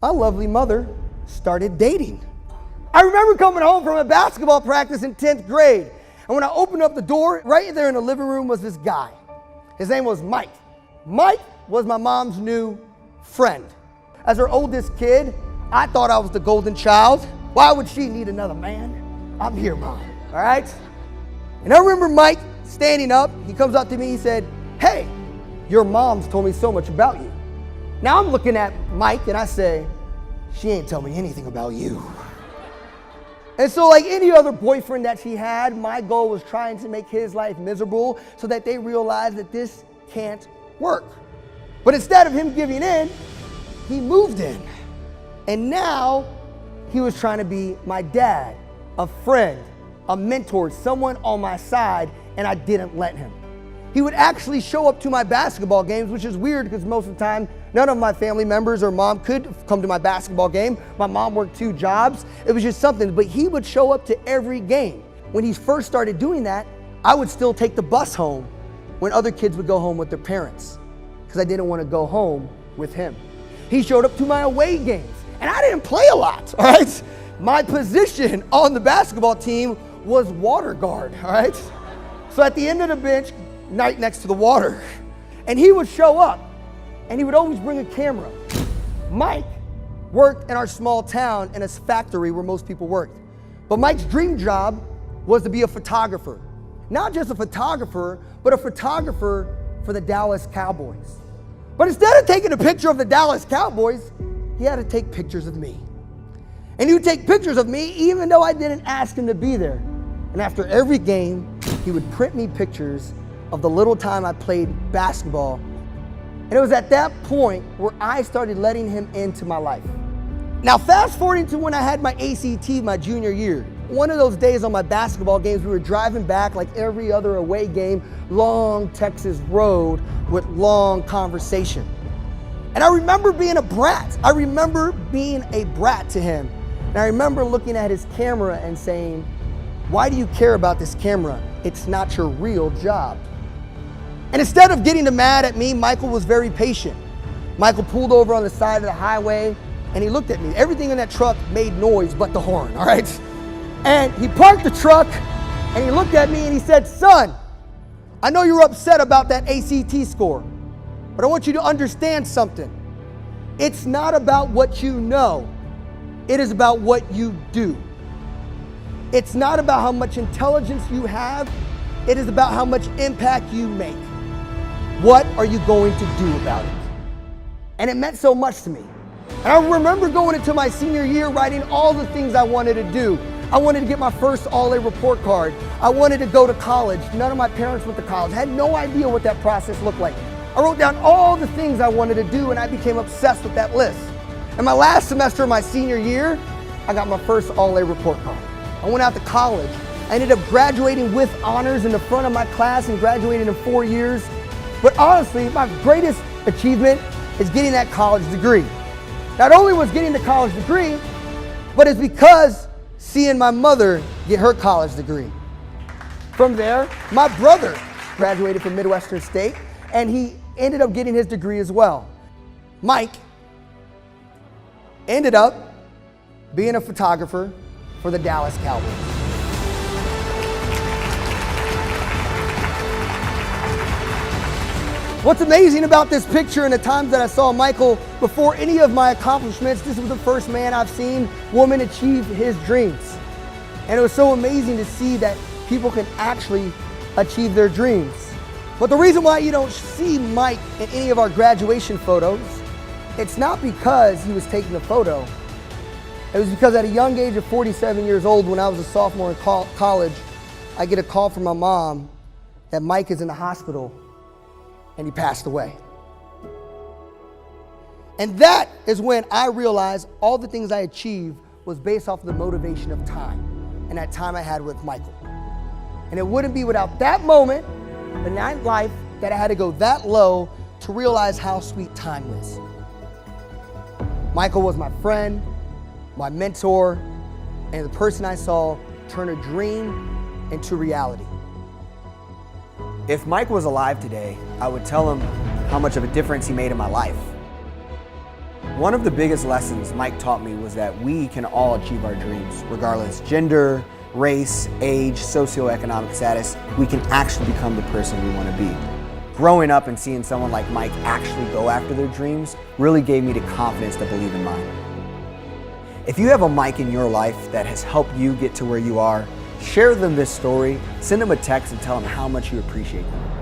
my lovely mother started dating. I remember coming home from a basketball practice in 10th grade, and when I opened up the door, right there in the living room was this guy. His name was Mike. Mike was my mom's new friend. As her oldest kid, I thought I was the golden child. Why would she need another man? I'm here, Mom, all right? And I remember Mike standing up. He comes up to me, he said, "Hey, your mom's told me so much about you." Now I'm looking at Mike and I say, "She ain't tell me anything about you." And so like any other boyfriend that she had, my goal was trying to make his life miserable so that they realize that this can't work. But instead of him giving in, he moved in. And now he was trying to be my dad, a friend, a mentor, someone on my side, and I didn't let him. He would actually show up to my basketball games, which is weird because most of the time, none of my family members or mom could come to my basketball game. My mom worked 2 jobs. It was just something, but he would show up to every game. When he first started doing that, I would still take the bus home when other kids would go home with their parents because I didn't want to go home with him. He showed up to my away games, and I didn't play a lot, all right? My position on the basketball team was water guard, all right? So at the end of the bench, right next to the water, and he would show up, and he would always bring a camera. Mike worked in our small town in a factory where most people worked. But Mike's dream job was to be a photographer. Not just a photographer, but a photographer for the Dallas Cowboys. But instead of taking a picture of the Dallas Cowboys, he had to take pictures of me. And he would take pictures of me even though I didn't ask him to be there. And after every game, he would print me pictures of the little time I played basketball. And it was at that point where I started letting him into my life. Now fast forwarding to when I had my ACT my junior year. One of those days on my basketball games, we were driving back like every other away game, long Texas road with long conversation. And I remember being a brat. I remember being a brat to him. And I remember looking at his camera and saying, "Why do you care about this camera? It's not your real job." And instead of getting mad at me, Michael was very patient. Michael pulled over on the side of the highway and he looked at me. Everything in that truck made noise but the horn, all right? And he parked the truck and he looked at me and he said, "Son, I know you're upset about that ACT score, but I want you to understand something. It's not about what you know. It is about what you do. It's not about how much intelligence you have. It is about how much impact you make. What are you going to do about it?" And it meant so much to me. And I remember going into my senior year writing all the things I wanted to do. I wanted to get my first all-A report card. I wanted to go to college. None of my parents went to college. I had no idea what that process looked like. I wrote down all the things I wanted to do and I became obsessed with that list. And my last semester of my senior year, I got my first all-A report card. I went out to college. I ended up graduating with honors in the front of my class and graduating in 4 years. But honestly, my greatest achievement is getting that college degree. Not only was getting the college degree, but it's because seeing my mother get her college degree. From there, my brother graduated from Midwestern State and he ended up getting his degree as well. Mike ended up being a photographer for the Dallas Cowboys. What's amazing about this picture and the times that I saw Michael before any of my accomplishments, this was the first man I've seen woman achieve his dreams. And it was so amazing to see that people can actually achieve their dreams. But the reason why you don't see Mike in any of our graduation photos, it's not because he was taking a photo. It was because at a young age of 47 years old, when I was a sophomore in college, I get a call from my mom that Mike is in the hospital and he passed away. And that is when I realized all the things I achieved was based off of the motivation of time and that time I had with Michael. And it wouldn't be without that moment in that life that I had to go that low to realize how sweet time is. Michael was my friend, my mentor, and the person I saw turn a dream into reality. If Mike was alive today, I would tell him how much of a difference he made in my life. One of the biggest lessons Mike taught me was that we can all achieve our dreams, regardless gender, race, age, socioeconomic status. We can actually become the person we want to be. Growing up and seeing someone like Mike actually go after their dreams really gave me the confidence to believe in mine. If you have a Mike in your life that has helped you get to where you are, share them this story, send them a text and tell them how much you appreciate them.